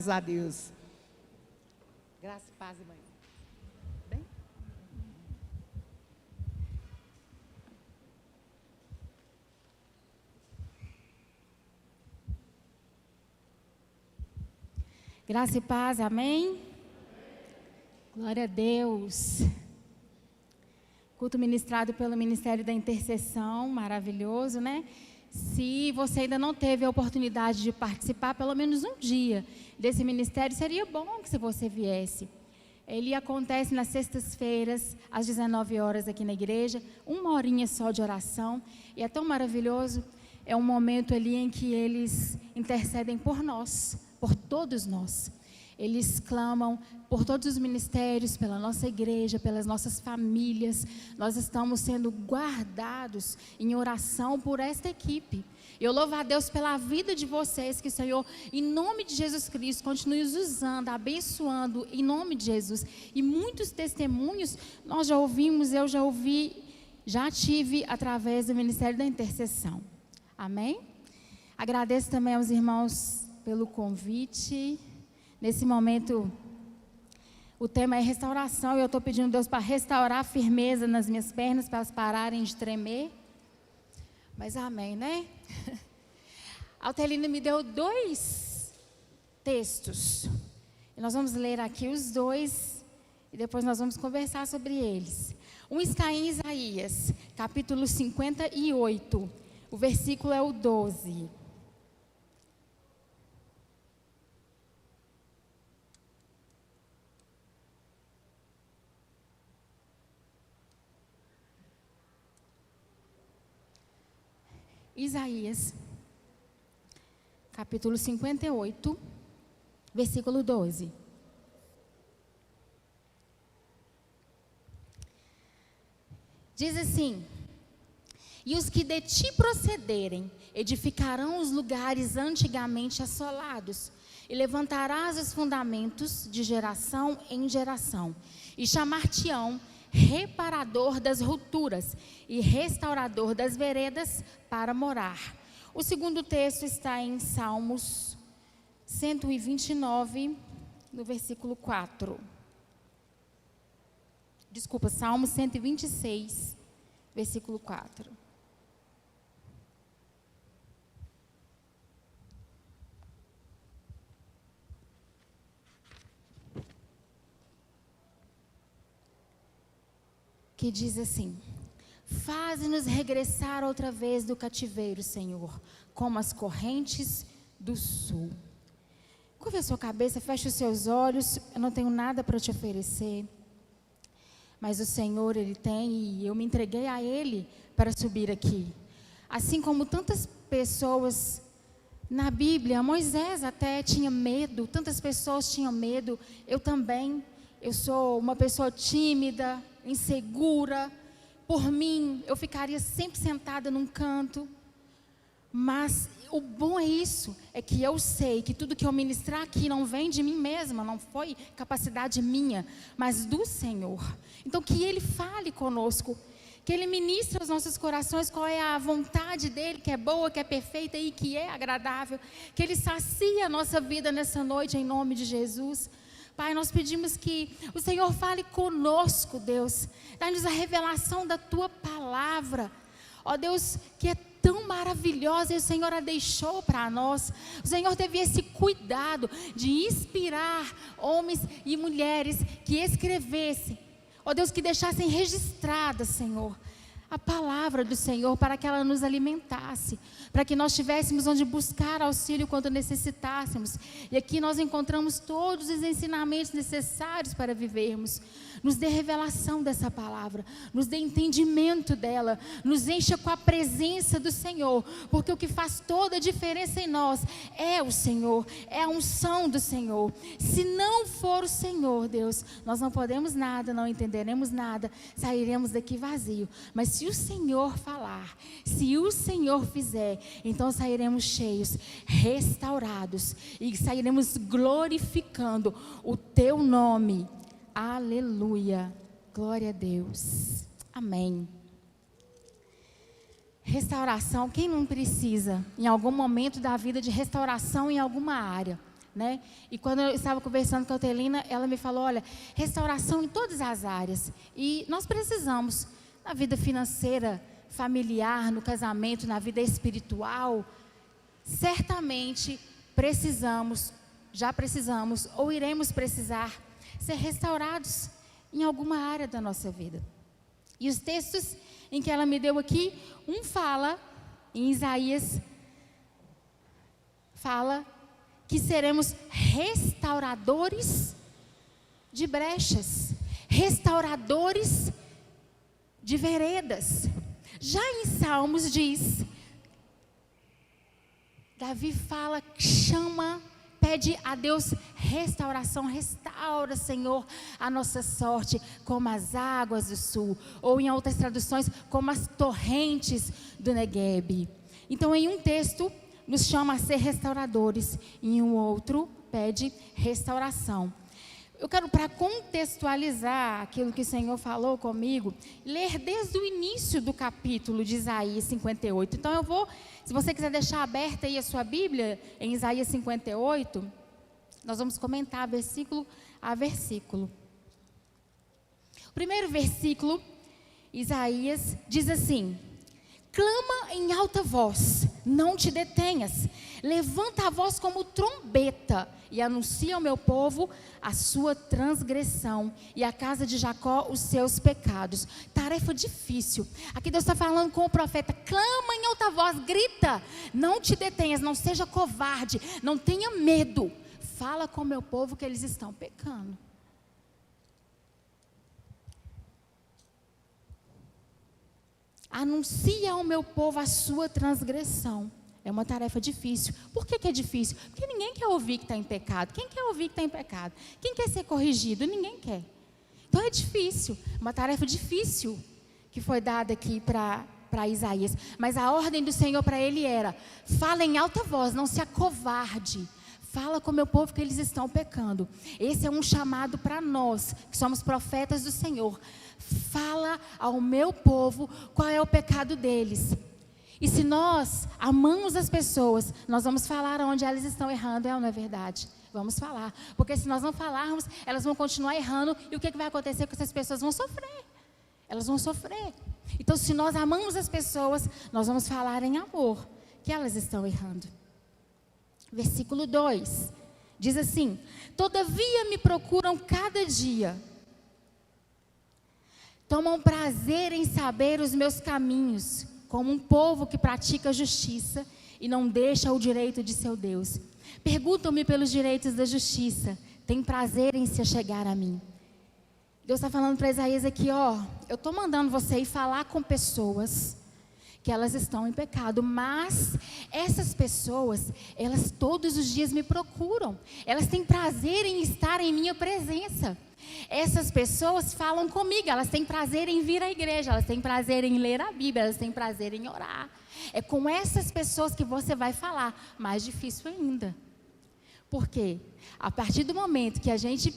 Graças a Deus. Graça e paz, irmã. Bem? Graça e paz, amém? Glória a Deus. Culto ministrado pelo Ministério da Intercessão, maravilhoso, né? Se você ainda não teve a oportunidade de participar, pelo menos um dia desse ministério, seria bom que se você viesse. Ele acontece nas sextas-feiras, às 19 horas aqui na igreja, 1 horinha só de oração, e é tão maravilhoso. É um momento ali em que eles intercedem por nós, por todos nós. Eles clamam por todos os ministérios, pela nossa igreja, pelas nossas famílias. Nós estamos sendo guardados em oração por esta equipe. Eu louvo a Deus pela vida de vocês, que o Senhor, em nome de Jesus Cristo, continue os usando, abençoando, em nome de Jesus. E muitos testemunhos nós já ouvimos, eu já ouvi, já tive através do Ministério da Intercessão. Amém? Agradeço também aos irmãos pelo convite. Nesse momento, o tema é restauração, e eu estou pedindo a Deus para restaurar a firmeza nas minhas pernas, para elas pararem de tremer. Mas amém, né? A Altelina me deu 2 textos. E nós vamos ler aqui os 2, e depois nós vamos conversar sobre eles. Um está em Isaías, capítulo 58, o versículo é o 12. Isaías, capítulo 58, versículo 12. Diz assim: e os que de ti procederem, edificarão os lugares antigamente assolados, e levantarás os fundamentos de geração em geração, e chamar-te-ão reparador das rupturas e restaurador das veredas para morar. O segundo texto está em Salmos 129, no versículo 4. Desculpa, Salmos 126, versículo 4. Que diz assim: faze-nos regressar outra vez do cativeiro, Senhor, como as correntes do sul. Curva a sua cabeça, feche os seus olhos. Eu não tenho nada para te oferecer, mas o Senhor, Ele tem, e eu me entreguei a Ele para subir aqui. Assim como tantas pessoas na Bíblia, Moisés até tinha medo, tantas pessoas tinham medo, eu também. Eu sou uma pessoa tímida, insegura. Por mim, eu ficaria sempre sentada num canto. Mas o bom é isso, é que eu sei que tudo que eu ministrar aqui não vem de mim mesma, não foi capacidade minha, mas do Senhor. Então que Ele fale conosco, que Ele ministre aos nossos corações qual é a vontade dEle, que é boa, que é perfeita e que é agradável. Que Ele sacie a nossa vida nessa noite, em nome de Jesus. Pai, nós pedimos que o Senhor fale conosco, Deus. Dá-nos a revelação da Tua palavra. Ó Deus, que é tão maravilhosa, e o Senhor a deixou para nós. O Senhor teve esse cuidado de inspirar homens e mulheres que escrevessem. Ó Deus, que deixassem registrada, Senhor, a palavra do Senhor, para que ela nos alimentasse, para que nós tivéssemos onde buscar auxílio quando necessitássemos. E aqui nós encontramos todos os ensinamentos necessários para vivermos. Nos dê revelação dessa palavra, nos dê entendimento dela, nos encha com a presença do Senhor, porque o que faz toda a diferença em nós é o Senhor, é a unção do Senhor. Se não for o Senhor, Deus, nós não podemos nada, não entenderemos nada, sairemos daqui vazio. Mas se o Senhor falar, se o Senhor fizer, então sairemos cheios, restaurados, e sairemos glorificando o Teu nome. Aleluia, glória a Deus, amém. Restauração, quem não precisa em algum momento da vida de restauração em alguma área? né? E quando eu estava conversando com a Otelina, ela me falou, olha, restauração em todas as áreas. E nós precisamos, na vida financeira, familiar, no casamento, na vida espiritual, certamente precisamos, já precisamos ou iremos precisar ser restaurados em alguma área da nossa vida. E os textos em que ela me deu aqui, um fala, em Isaías, fala que seremos restauradores de brechas, restauradores de veredas. Já em Salmos diz, Davi fala, chama, pede a Deus restauração, restaura, Senhor, a nossa sorte, como as águas do sul, ou em outras traduções, como as torrentes do Neguebe. Então, em um texto, nos chama a ser restauradores, em um outro, pede restauração. Eu quero, para contextualizar aquilo que o Senhor falou comigo, ler desde o início do capítulo de Isaías 58. Então eu vou, se você quiser deixar aberta aí a sua Bíblia, em Isaías 58, nós vamos comentar versículo a versículo. O primeiro versículo, Isaías, diz assim: clama em alta voz, não te detenhas, levanta a voz como trombeta e anuncia ao meu povo a sua transgressão e à casa de Jacó os seus pecados. Tarefa difícil. Aqui Deus está falando com o profeta, clama em alta voz, grita, não te detenhas, não seja covarde, não tenha medo, fala com o meu povo que eles estão pecando. Anuncia ao meu povo a sua transgressão. É uma tarefa difícil. Por que é difícil? Porque ninguém quer ouvir que está em pecado. Quem quer ouvir que está em pecado? Quem quer ser corrigido? Ninguém quer. Então é difícil, uma tarefa difícil que foi dada aqui para Isaías. Mas a ordem do Senhor para ele era: fala em alta voz, não se acovarde. Fala com o meu povo que eles estão pecando. Esse é um chamado para nós, que somos profetas do Senhor. Fala ao meu povo qual é o pecado deles. E se nós amamos as pessoas, nós vamos falar onde elas estão errando, não é verdade? Vamos falar. Porque se nós não falarmos, elas vão continuar errando. E o que vai acontecer? Que essas pessoas vão sofrer. Elas vão sofrer. Então, se nós amamos as pessoas, nós vamos falar em amor que elas estão errando. Versículo 2, diz assim: todavia me procuram cada dia, tomam prazer em saber os meus caminhos, como um povo que pratica justiça e não deixa o direito de seu Deus. Perguntam-me pelos direitos da justiça, têm prazer em se achegar a mim. Deus está falando para Isaías aqui, ó, eu estou mandando você ir falar com pessoas que elas estão em pecado, mas essas pessoas, elas todos os dias me procuram, elas têm prazer em estar em minha presença. Essas pessoas falam comigo, elas têm prazer em vir à igreja, elas têm prazer em ler a Bíblia, elas têm prazer em orar. É com essas pessoas que você vai falar, mais difícil ainda. Por quê? A partir do momento que a gente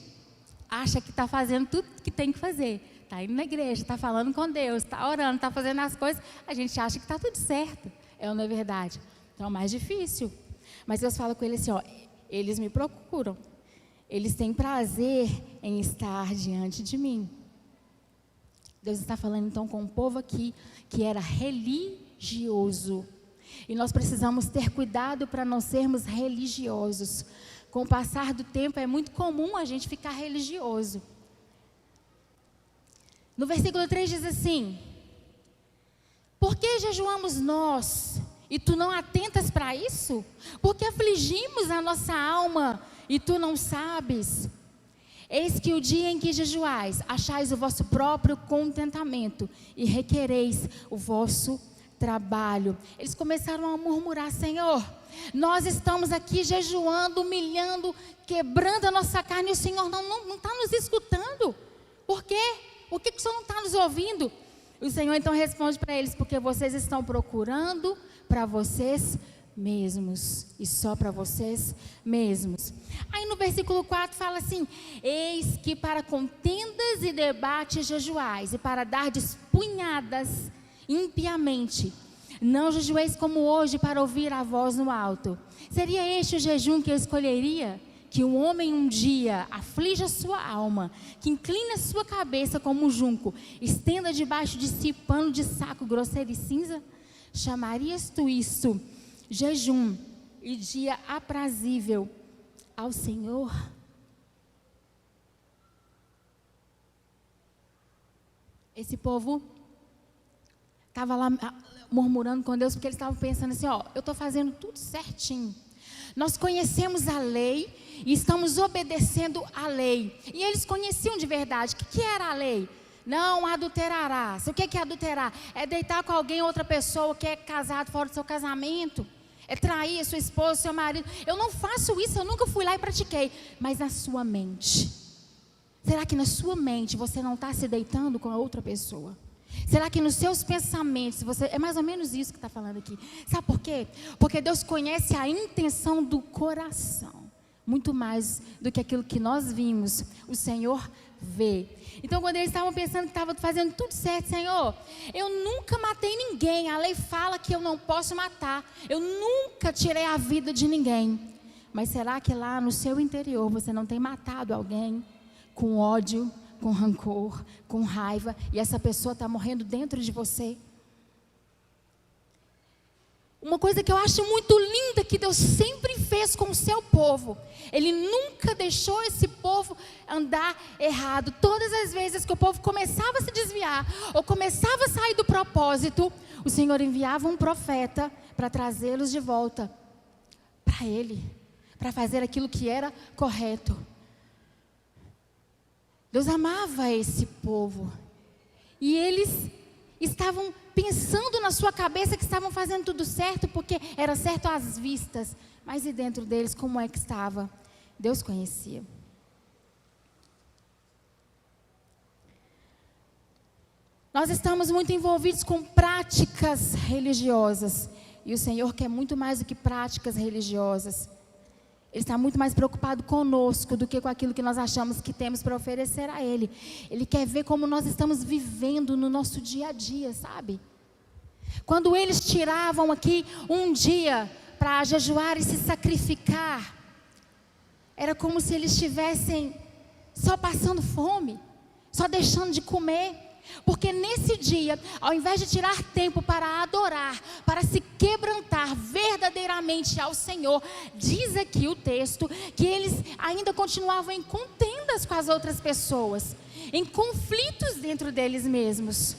acha que está fazendo tudo que tem que fazer, está indo na igreja, está falando com Deus, está orando, está fazendo as coisas, a gente acha que está tudo certo. É ou não é verdade? Então é mais difícil. Mas Deus fala com ele assim, ó, eles me procuram. Eles têm prazer em estar diante de mim. Deus está falando então com um povo aqui que era religioso. E nós precisamos ter cuidado para não sermos religiosos. Com o passar do tempo é muito comum a gente ficar religioso. No versículo 3 diz assim: por que jejuamos nós e tu não atentas para isso? Porque afligimos a nossa alma e tu não sabes? Eis que o dia em que jejuais, achais o vosso próprio contentamento e requereis o vosso trabalho. Eles começaram a murmurar: Senhor, nós estamos aqui jejuando, humilhando, quebrando a nossa carne, e o Senhor não está nos escutando. Por quê? Por que o Senhor não está nos ouvindo? O Senhor então responde para eles: porque vocês estão procurando para vocês mesmos, e só para vocês mesmos. Aí no versículo 4 fala assim: eis que para contendas e debates jejuais, e para dar punhadas impiamente. Não jejueis como hoje para ouvir a voz no alto. Seria este o jejum que eu escolheria? Que um homem um dia aflige a sua alma, que incline a sua cabeça como um junco, estenda debaixo de si pano de saco grosseiro e cinza? Chamarias tu isso jejum e dia aprazível ao Senhor? Esse povo estava lá murmurando com Deus, porque eles estavam pensando assim, ó, eu estou fazendo tudo certinho. Nós conhecemos a lei e estamos obedecendo a lei. E eles conheciam de verdade. O que era a lei? Não adulterarás. O que é adulterar? É deitar com alguém, outra pessoa que é casado fora do seu casamento. É trair a sua esposa, seu marido. Eu não faço isso, eu nunca fui lá e pratiquei. Mas na sua mente. Será que na sua mente você não está se deitando com a outra pessoa? Será que nos seus pensamentos, é mais ou menos isso que está falando aqui. Sabe por quê? Porque Deus conhece a intenção do coração. Muito mais do que aquilo que nós vimos, o Senhor vê. Então quando eles estavam pensando que estavam fazendo tudo certo, Senhor, eu nunca matei ninguém. A lei fala que eu não posso matar. Eu nunca tirei a vida de ninguém. Mas será que lá no seu interior você não tem matado alguém com ódio, com rancor, com raiva, e essa pessoa está morrendo dentro de você? Uma coisa que eu acho muito linda que Deus sempre fez com o seu povo, Ele nunca deixou esse povo andar errado. Todas as vezes que o povo começava a se desviar, ou começava a sair do propósito, o Senhor enviava um profeta para trazê-los de volta para Ele, para fazer aquilo que era correto. Deus amava esse povo. E eles estavam pensando na sua cabeça que estavam fazendo tudo certo, porque era certo às vistas. Mas e dentro deles, como é que estava? Deus conhecia. Nós estamos muito envolvidos com práticas religiosas. E o Senhor quer muito mais do que práticas religiosas. Ele está muito mais preocupado conosco do que com aquilo que nós achamos que temos para oferecer a Ele. Ele quer ver como nós estamos vivendo no nosso dia a dia, sabe? Quando eles tiravam aqui um dia para jejuar e se sacrificar, era como se eles estivessem só passando fome, só deixando de comer. Porque nesse dia, ao invés de tirar tempo para adorar, para se quebrantar verdadeiramente ao Senhor, diz aqui o texto que eles ainda continuavam em contendas com as outras pessoas, em conflitos dentro deles mesmos.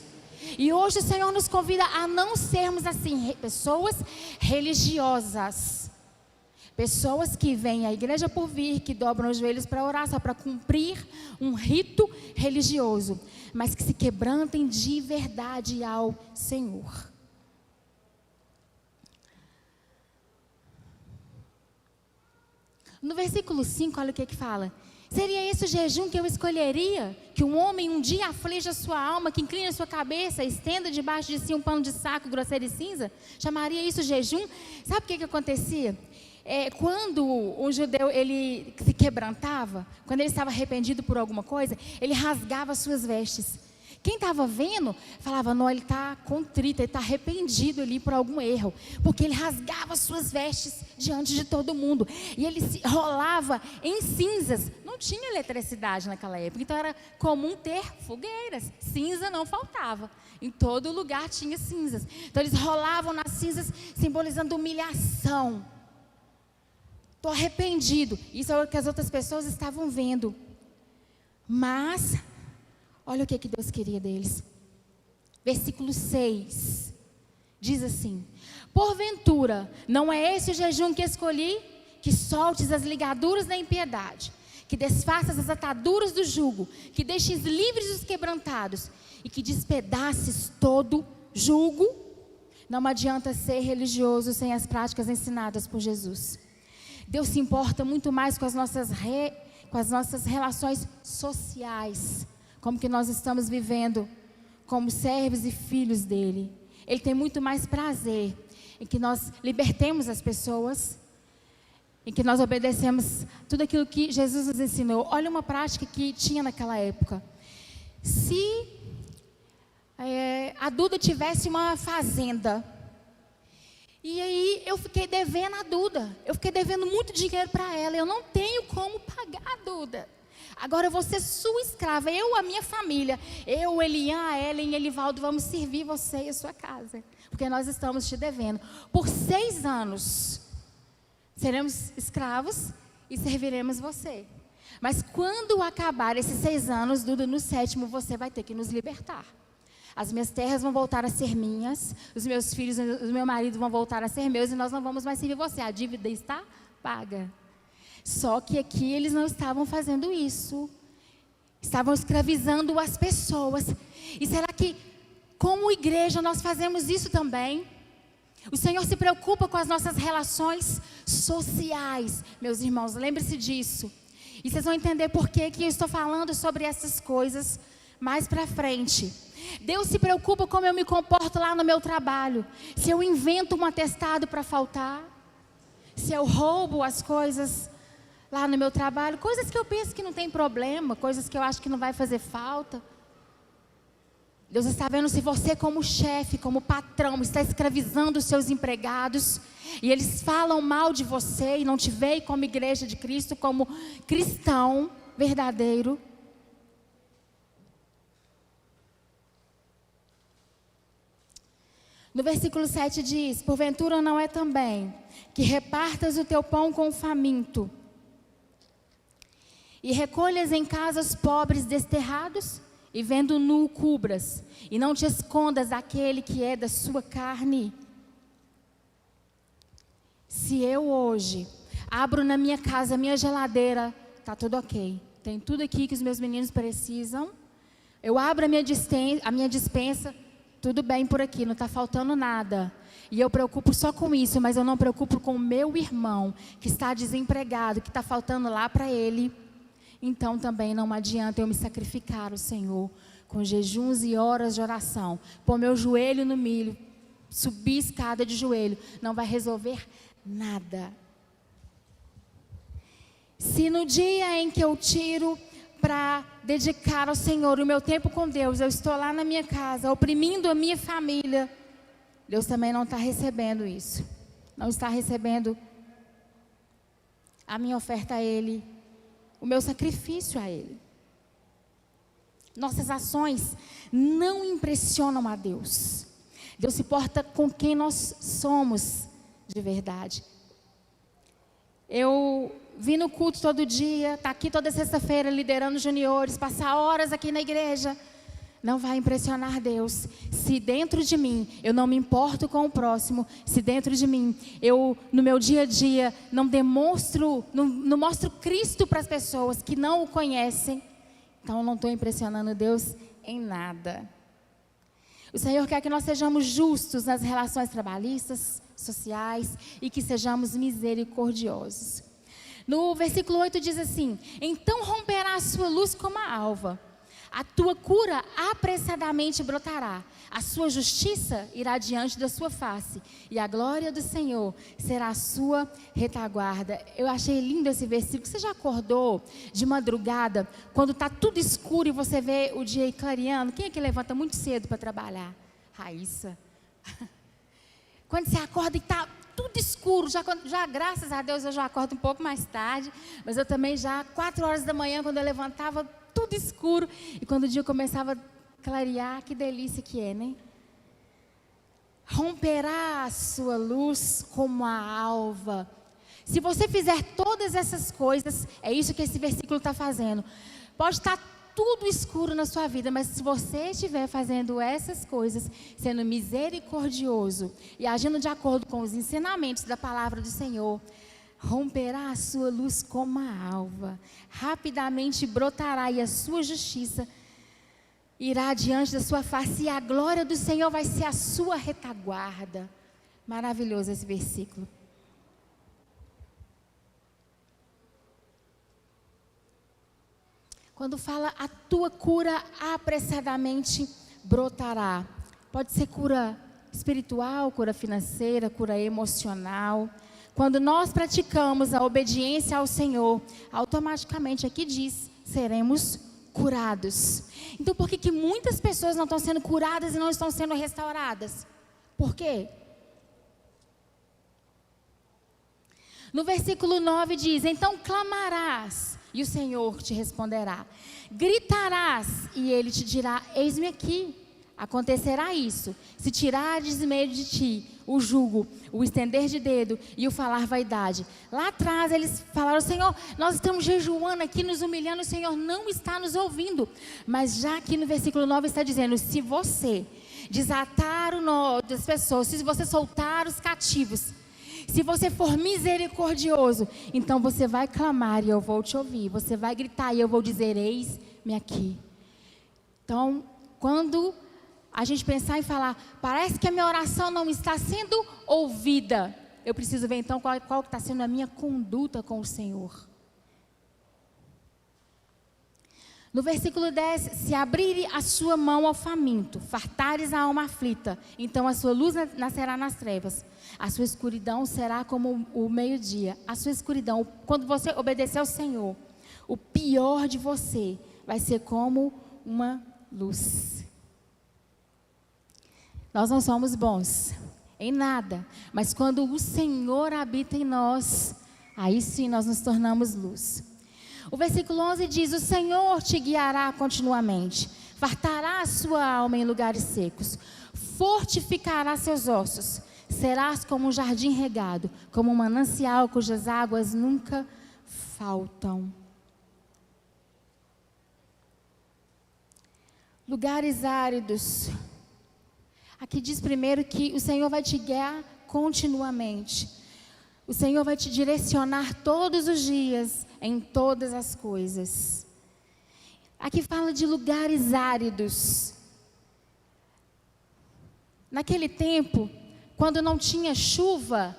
E hoje o Senhor nos convida a não sermos assim, pessoas religiosas. Pessoas que vêm à igreja por vir, que dobram os joelhos para orar, só para cumprir um rito religioso, mas que se quebrantem de verdade ao Senhor. No versículo 5, olha o que fala. Seria esse o jejum que eu escolheria? Que um homem um dia aflige a sua alma, que incline a sua cabeça, estenda debaixo de si um pano de saco grosseiro e cinza? Chamaria isso jejum? Sabe o que acontecia? Quando um judeu ele se quebrantava, quando ele estava arrependido por alguma coisa, ele rasgava as suas vestes. Quem estava vendo, falava, não, ele está contrito, ele está arrependido ali por algum erro. Porque ele rasgava as suas vestes diante de todo mundo. E ele se rolava em cinzas. Não tinha eletricidade naquela época, então era comum ter fogueiras. Cinza não faltava. Em todo lugar tinha cinzas. Então eles rolavam nas cinzas, simbolizando humilhação. Estou arrependido. Isso é o que as outras pessoas estavam vendo. Mas olha o que Deus queria deles. Versículo 6. Diz assim: porventura, não é esse o jejum que escolhi? Que soltes as ligaduras da impiedade, que desfaças as ataduras do jugo, que deixes livres os quebrantados, e que despedaces todo jugo. Não adianta ser religioso sem as práticas ensinadas por Jesus. Deus se importa muito mais com as nossas relações sociais, como que nós estamos vivendo como servos e filhos dele. Ele tem muito mais prazer em que nós libertemos as pessoas, em que nós obedecemos tudo aquilo que Jesus nos ensinou. Olha uma prática que tinha naquela época. Se a Duda tivesse uma fazenda, E aí eu fiquei devendo a Duda. Eu fiquei devendo muito dinheiro para ela. Eu não tenho como pagar a Duda. Agora eu vou ser sua escrava. Eu, a minha família. Eu, Elian, a Ellen e Elivaldo, vamos servir você e a sua casa. Porque nós estamos te devendo. Por 6 anos, seremos escravos e serviremos você. Mas quando acabar esses 6 anos, Duda, no 7º, você vai ter que nos libertar. As minhas terras vão voltar a ser minhas, os meus filhos, o meu marido vão voltar a ser meus e nós não vamos mais servir você. A dívida está paga. Só que aqui eles não estavam fazendo isso. Estavam escravizando as pessoas. E será que, como igreja, nós fazemos isso também? O Senhor se preocupa com as nossas relações sociais. Meus irmãos, lembre-se disso. E vocês vão entender por que eu estou falando sobre essas coisas mais para frente. Deus se preocupa como eu me comporto lá no meu trabalho. Se eu invento um atestado para faltar, se eu roubo as coisas lá no meu trabalho, coisas que eu penso que não tem problema, coisas que eu acho que não vai fazer falta. Deus está vendo se você, como chefe, como patrão, está escravizando os seus empregados e eles falam mal de você e não te veem como igreja de Cristo, como cristão verdadeiro. No versículo 7 diz: porventura não é também que repartas o teu pão com o faminto e recolhas em casa os pobres desterrados, e vendo nu cubras, e não te escondas daquele que é da sua carne? Se eu hoje abro na minha casa a minha geladeira, está tudo ok, tem tudo aqui que os meus meninos precisam, eu abro a minha despensa, tudo bem por aqui, não está faltando nada. E eu preocupo só com isso, mas eu não preocupo com o meu irmão, que está desempregado, que está faltando lá para ele. Então também não adianta eu me sacrificar ao Senhor, com jejuns e horas de oração, pôr meu joelho no milho, subir escada de joelho, não vai resolver nada. Se no dia em que eu tiro para dedicar ao Senhor o meu tempo com Deus, eu estou lá na minha casa, oprimindo a minha família, Deus também não está recebendo isso. Não está recebendo a minha oferta a Ele, o meu sacrifício a Ele. Nossas ações não impressionam a Deus. Deus se porta com quem nós somos de verdade. Eu vim no culto todo dia, tá aqui toda sexta-feira liderando juniores, passar horas aqui na igreja, não vai impressionar Deus. Se dentro de mim eu não me importo com o próximo, se dentro de mim eu, no meu dia a dia, não demonstro, não mostro Cristo para as pessoas que não o conhecem, então eu não estou impressionando Deus em nada. O Senhor quer que nós sejamos justos nas relações trabalhistas, sociais, e que sejamos misericordiosos. No versículo 8 diz assim: então romperá a sua luz como a alva, a tua cura apressadamente brotará, a sua justiça irá diante da sua face, e a glória do Senhor será a sua retaguarda. Eu achei lindo esse versículo. Você já acordou de madrugada, quando está tudo escuro e você vê o dia clareando? Quem é que levanta muito cedo para trabalhar? Raíssa. Quando você acorda e está tudo escuro, já graças a Deus eu já acordo um pouco mais tarde, mas eu também já 4 horas da manhã, quando eu levantava, tudo escuro, e quando o dia começava a clarear, que delícia que é, né? Romperá a sua luz como a alva. Se você fizer todas essas coisas, é isso que esse versículo está fazendo. Pode estar tudo escuro na sua vida, mas se você estiver fazendo essas coisas, sendo misericordioso e agindo de acordo com os ensinamentos da palavra do Senhor, romperá a sua luz como a alva, rapidamente brotará e a sua justiça irá diante da sua face, e a glória do Senhor vai ser a sua retaguarda. Maravilhoso esse versículo. Quando fala a tua cura apressadamente brotará, pode ser cura espiritual, cura financeira, cura emocional. Quando nós praticamos a obediência ao Senhor, automaticamente aqui diz, seremos curados. Então por que muitas pessoas não estão sendo curadas e não estão sendo restauradas? Por quê? No versículo 9 diz: então clamarás e o Senhor te responderá. Gritarás e Ele te dirá: eis-me aqui. Acontecerá isso, se tirares meio de ti o jugo, o estender de dedo e o falar vaidade. Lá atrás eles falaram: Senhor, nós estamos jejuando aqui, nos humilhando, o Senhor não está nos ouvindo. Mas já aqui no versículo 9 está dizendo: se você desatar o nó das pessoas, se você soltar os cativos, se você for misericordioso, então você vai clamar e eu vou te ouvir. Você vai gritar e eu vou dizer: eis-me aqui. Então, quando a gente pensar e falar: parece que a minha oração não está sendo ouvida, eu preciso ver então qual está sendo a minha conduta com o Senhor. No versículo 10, se abrir a sua mão ao faminto, fartares a alma aflita, então a sua luz nascerá nas trevas, a sua escuridão será como o meio-dia. A sua escuridão, quando você obedecer ao Senhor, o pior de você vai ser como uma luz. Nós não somos bons em nada, mas quando o Senhor habita em nós, aí sim nós nos tornamos luz. O versículo 11 diz: o Senhor te guiará continuamente, fartará a sua alma em lugares secos, fortificará seus ossos, serás como um jardim regado, como um manancial cujas águas nunca faltam. Lugares áridos. Aqui diz primeiro que o Senhor vai te guiar continuamente. O Senhor vai te direcionar todos os dias em todas as coisas. Aqui fala de lugares áridos. Naquele tempo, quando não tinha chuva,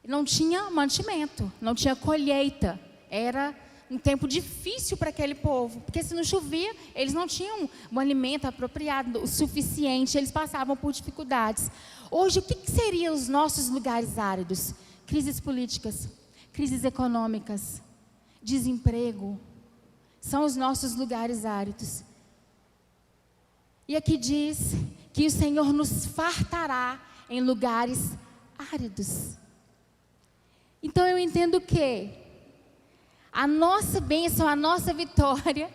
não tinha mantimento, não tinha colheita. Era um tempo difícil para aquele povo, porque se não chovia, eles não tinham um alimento apropriado, o suficiente, eles passavam por dificuldades. Hoje, o que seriam os nossos lugares áridos? Crises políticas, crises econômicas, desemprego, são os nossos lugares áridos. E aqui diz que o Senhor nos fartará em lugares áridos. Então eu entendo que a nossa bênção, a nossa vitória,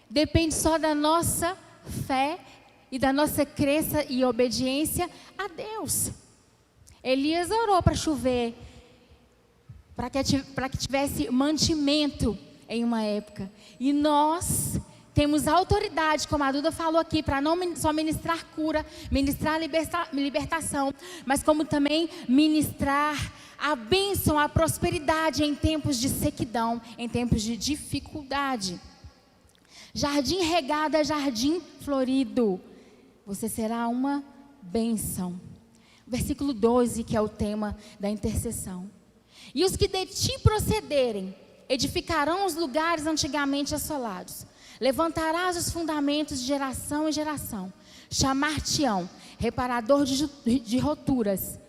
depende só da nossa fé e da nossa crença e obediência a Deus. Elias orou para chover, para que tivesse mantimento em uma época. E nós temos autoridade, como a Duda falou aqui, para não só ministrar cura, ministrar libertação, mas como também ministrar a bênção, a prosperidade em tempos de sequidão, em tempos de dificuldade. Jardim regado é jardim florido. Você será uma bênção. Versículo 12, que é o tema da intercessão. E os que de ti procederem, edificarão os lugares antigamente assolados. Levantarás os fundamentos de geração em geração. Chamar-te-ão reparador de roturas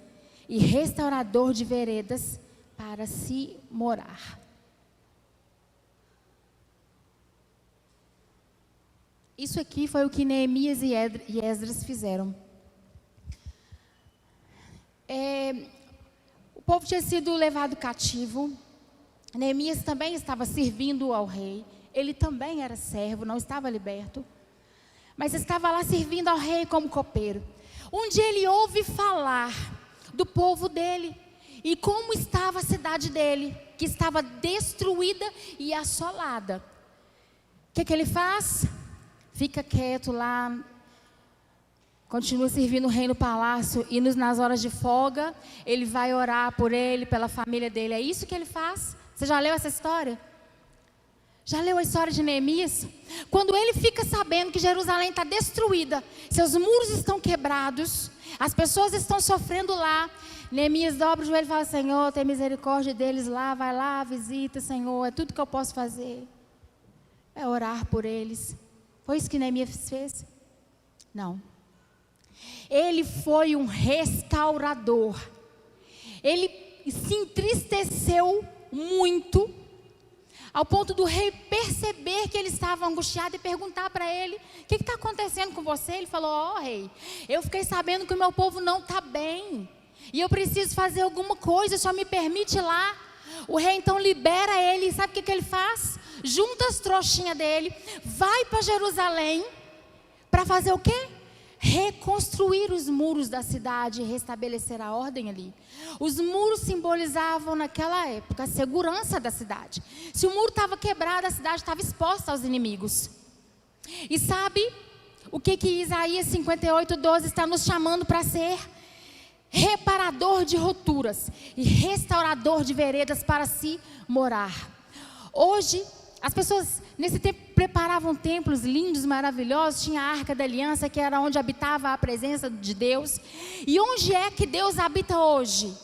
e restaurador de veredas para se morar. Isso aqui foi o que Neemias e Esdras fizeram. O povo tinha sido levado cativo. Neemias também estava servindo ao rei. Ele também era servo, não estava liberto, mas estava lá servindo ao rei como copeiro. Um dia ele ouve falar do povo dele e como estava a cidade dele, que estava destruída e assolada. O que ele faz? Fica quieto lá, continua servindo o rei no palácio, e nas horas de folga ele vai orar por ele, pela família dele. É isso que ele faz. Você já leu essa história? Já leu a história de Neemias? Quando ele fica sabendo que Jerusalém está destruída, seus muros estão quebrados, as pessoas estão sofrendo lá, Neemias dobra o joelho e fala: Senhor, tem misericórdia deles lá, vai lá, visita, Senhor, é tudo que eu posso fazer, é orar por eles. Foi isso que Neemias fez? Não. Ele foi um restaurador. Ele se entristeceu muito, ao ponto do rei perceber que ele estava angustiado e perguntar para ele: o que está acontecendo com você? Ele falou: rei, eu fiquei sabendo que o meu povo não está bem. e eu preciso fazer alguma coisa, só me permite ir lá. O rei então libera ele, sabe o que ele faz? Junta as trouxinhas dele, vai para Jerusalém, para fazer o quê? Reconstruir os muros da cidade e restabelecer a ordem ali. Os muros simbolizavam naquela época a segurança da cidade. Se o muro estava quebrado, a cidade estava exposta aos inimigos. E sabe o que Isaías 58:12 está nos chamando para ser? Reparador de rupturas e restaurador de veredas para se morar. Hoje, as pessoas nesse tempo preparavam templos lindos, maravilhosos. Tinha a Arca da Aliança, que era onde habitava a presença de Deus. E onde é que Deus habita hoje?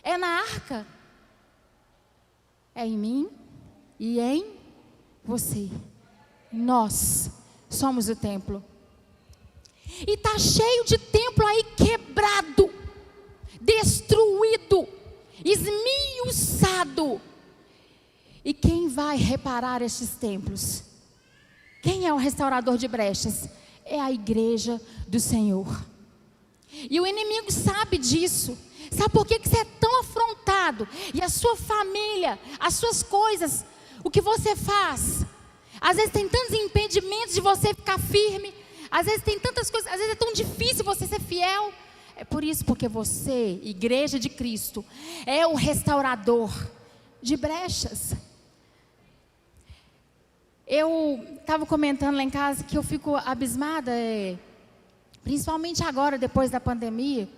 É na arca. É em mim e em você. Nós somos o templo. E está cheio de templo aí quebrado, destruído, esmiuçado. E quem vai reparar estes templos? Quem é o restaurador de brechas? É a igreja do Senhor. E o inimigo sabe disso. Sabe por que você é tão afrontado? E a sua família, as suas coisas, o que você faz? Às vezes tem tantos impedimentos de você ficar firme. Às vezes tem tantas coisas, às vezes é tão difícil você ser fiel. É por isso, porque você, igreja de Cristo, é o restaurador de brechas. Eu estava comentando lá em casa que eu fico abismada, principalmente agora, depois da pandemia,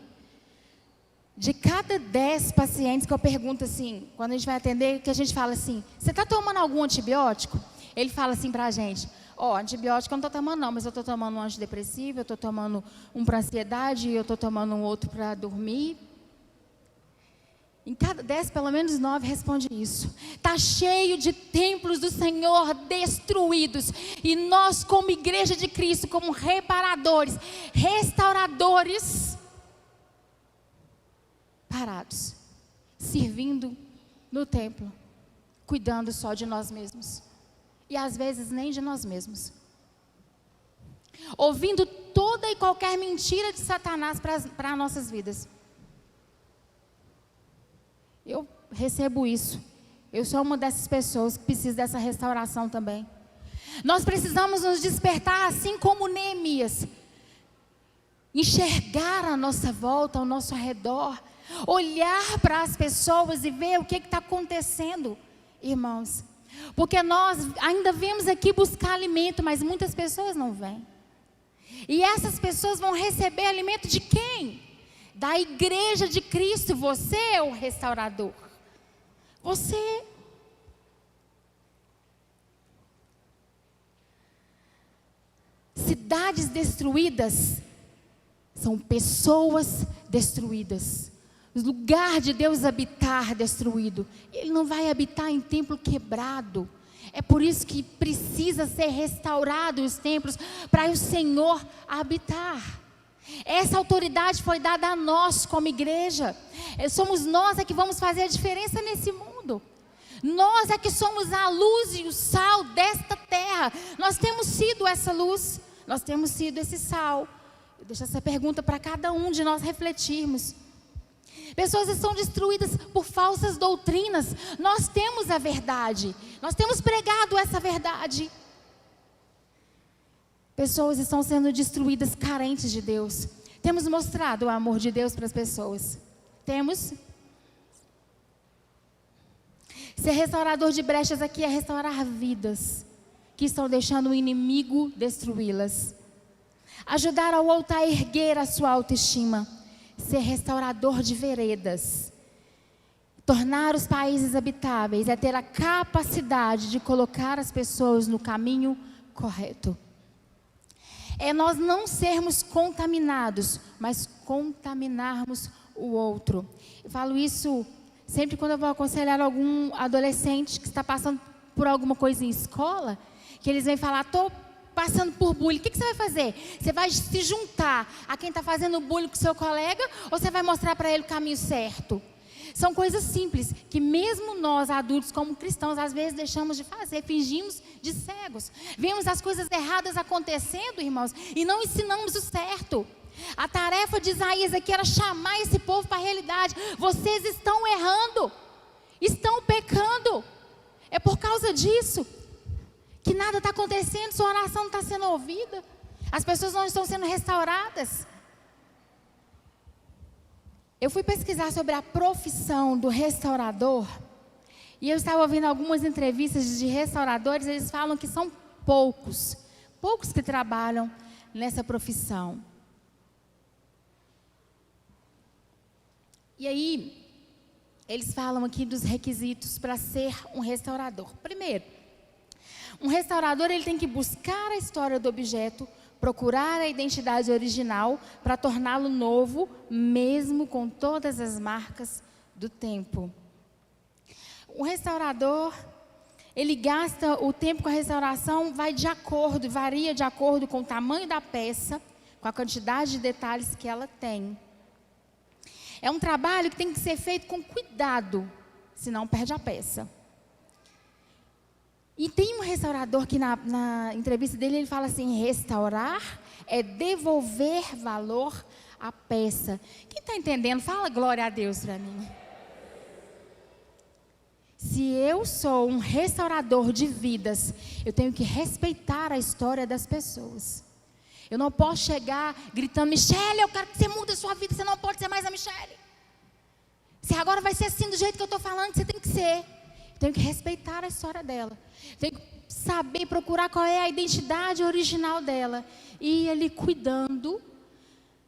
de cada 10 pacientes que eu pergunto assim, quando a gente vai atender, que a gente fala assim, você está tomando algum antibiótico? Ele fala assim para a gente, antibiótico eu não estou tomando não, mas eu estou tomando um antidepressivo, eu estou tomando um para ansiedade, eu estou tomando um outro para dormir. Em cada 10, pelo menos 9 responde isso. Está cheio de templos do Senhor destruídos. E nós, como igreja de Cristo, como reparadores, restauradores, parados, servindo no templo, cuidando só de nós mesmos. E às vezes nem de nós mesmos. Ouvindo toda e qualquer mentira de Satanás para nossas vidas. Eu recebo isso. Eu sou uma dessas pessoas que precisa dessa restauração também. Nós precisamos nos despertar assim como Neemias. Enxergar a nossa volta, ao nosso redor. Olhar para as pessoas e ver o que está acontecendo, irmãos. Porque nós ainda viemos aqui buscar alimento, mas muitas pessoas não vêm. E essas pessoas vão receber alimento de quem? Da igreja de Cristo. Você é o restaurador. Você. Cidades destruídas são pessoas destruídas. O lugar de Deus habitar destruído. Ele não vai habitar em templo quebrado. É por isso que precisa ser restaurado os templos para o Senhor habitar. Essa autoridade foi dada a nós como igreja. Somos nós que vamos fazer a diferença nesse mundo. Nós que somos a luz e o sal desta terra. Nós temos sido essa luz. Nós temos sido esse sal. Eu deixo essa pergunta para cada um de nós refletirmos. Pessoas estão destruídas por falsas doutrinas. Nós temos a verdade. Nós temos pregado essa verdade. Pessoas estão sendo destruídas carentes de Deus. Temos mostrado o amor de Deus para as pessoas. Temos. Ser restaurador de brechas aqui é restaurar vidas que estão deixando o inimigo destruí-las. Ajudar ao outro a erguer a sua autoestima. Ser restaurador de veredas. Tornar os países habitáveis é ter a capacidade de colocar as pessoas no caminho correto. É nós não sermos contaminados, mas contaminarmos o outro. Eu falo isso sempre quando eu vou aconselhar algum adolescente que está passando por alguma coisa em escola, que eles vêm falar, estou passando por bullying. O que você vai fazer? Você vai se juntar a quem está fazendo bullying com seu colega, ou você vai mostrar para ele o caminho certo? São coisas simples, que mesmo nós adultos como cristãos, às vezes deixamos de fazer, fingimos de cegos. Vemos as coisas erradas acontecendo, irmãos, e não ensinamos o certo. A tarefa de Isaías aqui era chamar esse povo para a realidade. Vocês estão errando, estão pecando. É por causa disso que nada está acontecendo, sua oração não está sendo ouvida. As pessoas não estão sendo restauradas. Eu fui pesquisar sobre a profissão do restaurador. E eu estava ouvindo algumas entrevistas de restauradores. Eles falam que são poucos que trabalham nessa profissão. E aí, eles falam aqui dos requisitos para ser um restaurador. Primeiro, um restaurador ele tem que buscar a história do objeto, procurar a identidade original para torná-lo novo, mesmo com todas as marcas do tempo. Um restaurador, ele gasta o tempo com a restauração, varia de acordo com o tamanho da peça, com a quantidade de detalhes que ela tem. É um trabalho que tem que ser feito com cuidado, senão perde a peça. E tem um restaurador que na entrevista dele, ele fala assim: restaurar é devolver valor à peça. Quem está entendendo? Fala glória a Deus para mim. Se eu sou um restaurador de vidas, eu tenho que respeitar a história das pessoas. Eu não posso chegar gritando: Michele, eu quero que você mude a sua vida, você não pode ser mais a Michele. Se agora vai ser assim do jeito que eu estou falando, você tem que ser. Eu tenho que respeitar a história dela. Tenho que saber, procurar qual é a identidade original dela. E ir ali cuidando,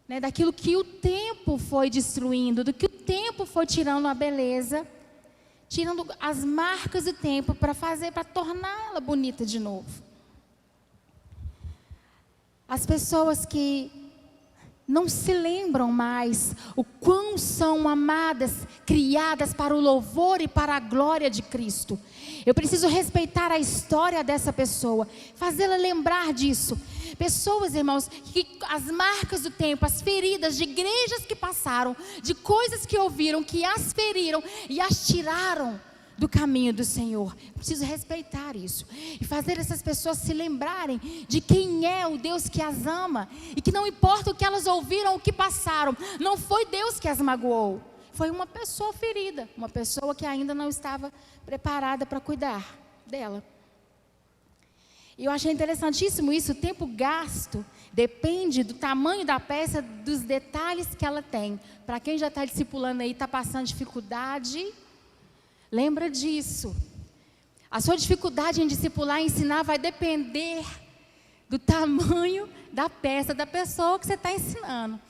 né, daquilo que o tempo foi destruindo, do que o tempo foi tirando a beleza, tirando as marcas do tempo para torná-la bonita de novo. As pessoas que não se lembram mais o quão são amadas, criadas para o louvor e para a glória de Cristo. Eu preciso respeitar a história dessa pessoa, fazê-la lembrar disso. Pessoas, irmãos, que as marcas do tempo, as feridas de igrejas que passaram, de coisas que ouviram, que as feriram e as tiraram do caminho do Senhor. Eu preciso respeitar isso e fazer essas pessoas se lembrarem de quem é o Deus que as ama e que não importa o que elas ouviram, o que passaram, não foi Deus que as magoou, foi uma pessoa ferida, uma pessoa que ainda não estava preparada para cuidar dela. E eu achei interessantíssimo isso. O tempo gasto depende do tamanho da peça, dos detalhes que ela tem. Para quem já está discipulando aí, está passando dificuldade, lembra disso. A sua dificuldade em discipular e ensinar vai depender do tamanho da peça da pessoa que você está ensinando.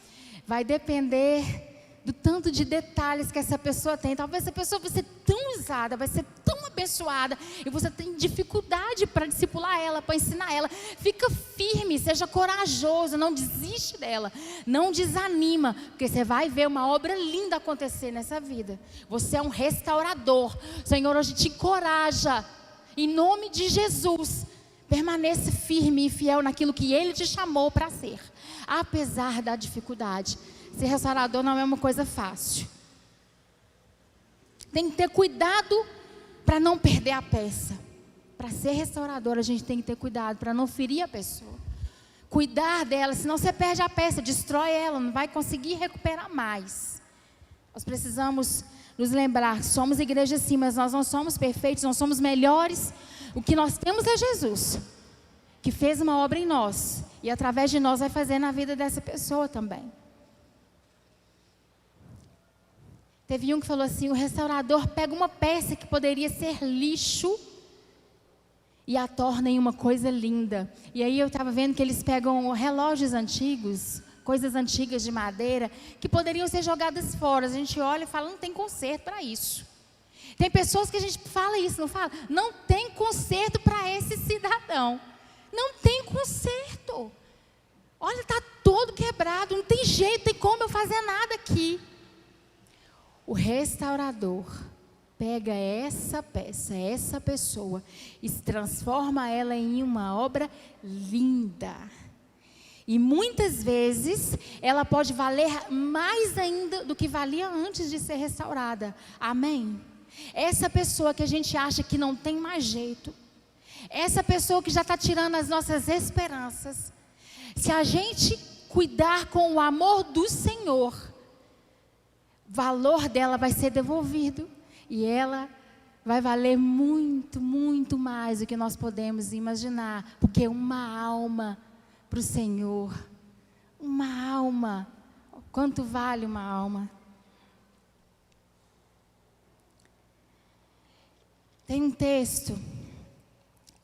Vai depender do tanto de detalhes que essa pessoa tem. Talvez essa pessoa vai ser tão usada, vai ser tão abençoada, e você tem dificuldade para discipular ela, para ensinar ela. Fica firme, seja corajoso, não desiste dela, não desanima, porque você vai ver uma obra linda acontecer nessa vida. Você é um restaurador. O Senhor hoje te encoraja, em nome de Jesus. Permaneça firme e fiel naquilo que Ele te chamou para ser, apesar da dificuldade. Ser restaurador não é uma coisa fácil. Tem que ter cuidado para não perder a peça. Para ser restaurador, a gente tem que ter cuidado para não ferir a pessoa. Cuidar dela, senão você perde a peça, destrói ela, não vai conseguir recuperar mais. Nós precisamos nos lembrar que somos igreja sim, mas nós não somos perfeitos, não somos melhores. O que nós temos é Jesus, que fez uma obra em nós, e através de nós vai fazer na vida dessa pessoa também. Teve um que falou assim: o restaurador pega uma peça que poderia ser lixo e a torna em uma coisa linda. E aí eu estava vendo que eles pegam relógios antigos, coisas antigas de madeira, que poderiam ser jogadas fora. A gente olha e fala: não tem conserto para isso. Tem pessoas que a gente fala isso, não fala? Não tem conserto para esse cidadão. Não tem conserto. Olha, está todo quebrado, não tem jeito, não tem como eu fazer nada aqui. O restaurador pega essa peça, essa pessoa, e transforma ela em uma obra linda. E muitas vezes ela pode valer mais ainda do que valia antes de ser restaurada. Amém? Essa pessoa que a gente acha que não tem mais jeito, essa pessoa que já está tirando as nossas esperanças, se a gente cuidar com o amor do Senhor, o valor dela vai ser devolvido e ela vai valer muito, muito mais do que nós podemos imaginar, porque uma alma para o Senhor, uma alma, quanto vale uma alma? Tem um texto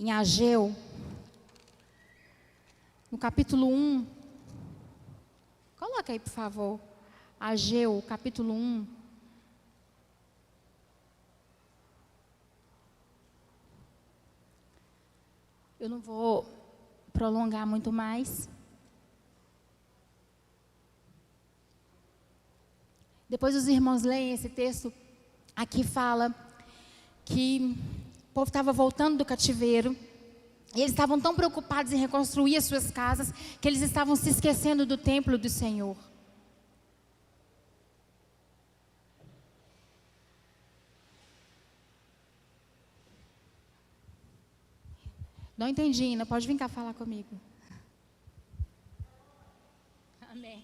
em Ageu, no capítulo 1, coloca aí por favor, Ageu, capítulo 1. Eu não vou prolongar muito mais. Depois os irmãos leem esse texto, aqui fala que o povo estava voltando do cativeiro, e eles estavam tão preocupados em reconstruir as suas casas, que eles estavam se esquecendo do templo do Senhor. Não entendi, Ina, pode vir cá falar comigo. Amém.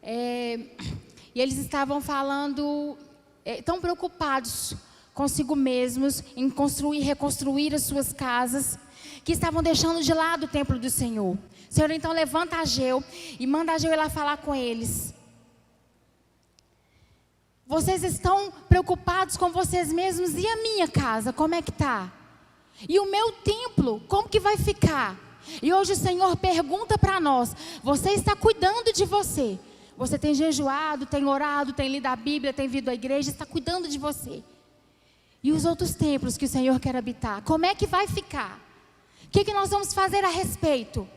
E eles estavam falando, tão preocupados consigo mesmos, em construir e reconstruir as suas casas, que estavam deixando de lado o templo do Senhor. O Senhor então levanta Ageu e manda Ageu ir lá falar com eles. Vocês estão preocupados com vocês mesmos, e a minha casa, como é que está? E o meu templo, como que vai ficar? E hoje o Senhor pergunta para nós, você está cuidando de você? Você tem jejuado, tem orado, tem lido a Bíblia, tem vindo à igreja, está cuidando de você. E os outros templos que o Senhor quer habitar, como é que vai ficar? O que nós vamos fazer a respeito?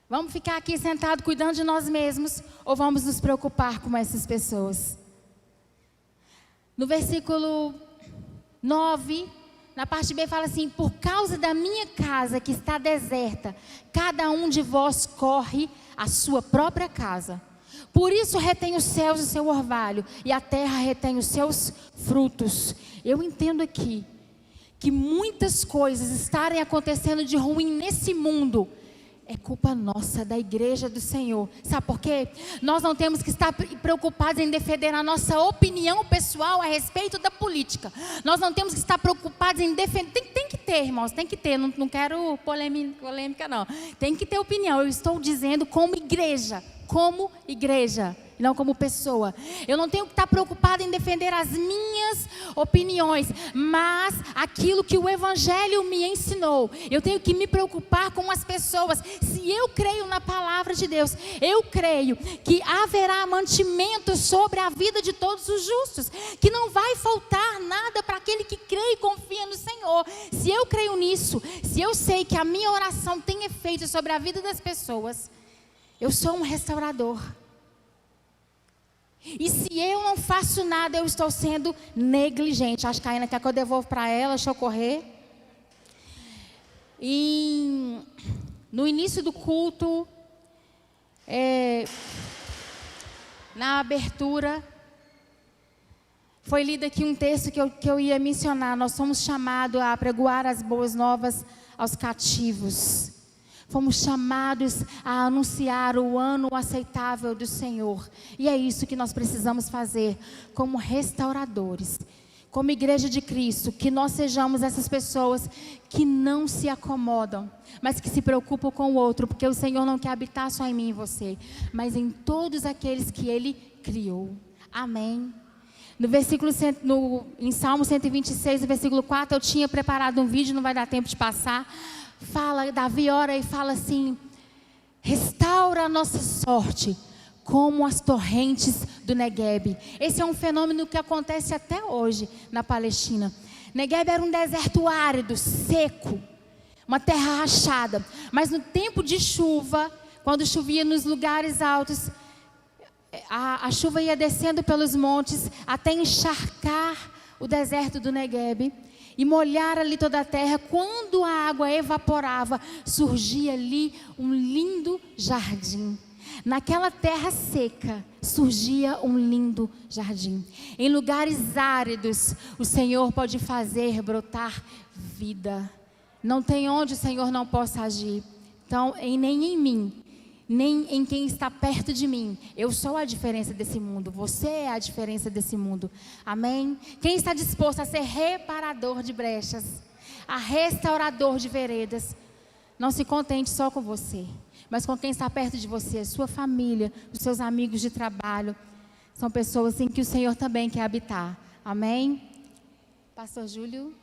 Vamos ficar aqui sentados cuidando de nós mesmos, ou vamos nos preocupar com essas pessoas? No versículo 9, na parte B fala assim: por causa da minha casa que está deserta, cada um de vós corre à sua própria casa. Por isso retém os céus o seu orvalho, e a terra retém os seus frutos. Eu entendo aqui, que muitas coisas estarem acontecendo de ruim nesse mundo, é culpa nossa, da igreja do Senhor. Sabe por quê? Nós não temos que estar preocupados em defender a nossa opinião pessoal a respeito da política. Nós não temos que estar preocupados em defender. Tem que ter, irmãos, tem que ter. Não quero polêmica, não. Tem que ter opinião. Eu estou dizendo como igreja, não como pessoa. Eu não tenho que estar preocupada em defender as minhas opiniões, mas aquilo que o Evangelho me ensinou. Eu tenho que me preocupar com as pessoas. Se eu creio na palavra de Deus, eu creio que haverá mantimento sobre a vida de todos os justos, que não vai faltar nada para aquele que crê e confia no Senhor. Se eu creio nisso, se eu sei que a minha oração tem efeito sobre a vida das pessoas, eu sou um restaurador. E se eu não faço nada, eu estou sendo negligente. Acho que a Ana quer que eu devolva para ela, deixa eu correr. No início do culto, na abertura, foi lido aqui um texto que eu ia mencionar. Nós somos chamados a pregoar as boas novas aos cativos. Fomos chamados a anunciar o ano aceitável do Senhor. E é isso que nós precisamos fazer como restauradores, como igreja de Cristo. Que nós sejamos essas pessoas que não se acomodam, mas que se preocupam com o outro. Porque o Senhor não quer habitar só em mim e você, mas em todos aqueles que Ele criou. Amém. Em Salmo 126, no versículo 4, eu tinha preparado um vídeo, não vai dar tempo de passar. Davi ora e fala assim: restaura a nossa sorte como as torrentes do Neguebe. Esse é um fenômeno que acontece até hoje na Palestina. Neguebe era um deserto árido, seco, uma terra rachada. Mas no tempo de chuva, quando chovia nos lugares altos, a chuva ia descendo pelos montes até encharcar o deserto do Neguebe e molhar ali toda a terra. Quando a água evaporava, surgia ali um lindo jardim. Naquela terra seca, surgia um lindo jardim. Em lugares áridos, o Senhor pode fazer brotar vida. Não tem onde o Senhor não possa agir. Então, nem em mim, nem em quem está perto de mim. Eu sou a diferença desse mundo. Você é a diferença desse mundo. Amém? Quem está disposto a ser reparador de brechas, a restaurador de veredas, não se contente só com você, mas com quem está perto de você, a sua família, os seus amigos de trabalho. São pessoas em que o Senhor também quer habitar. Amém? Pastor Júlio.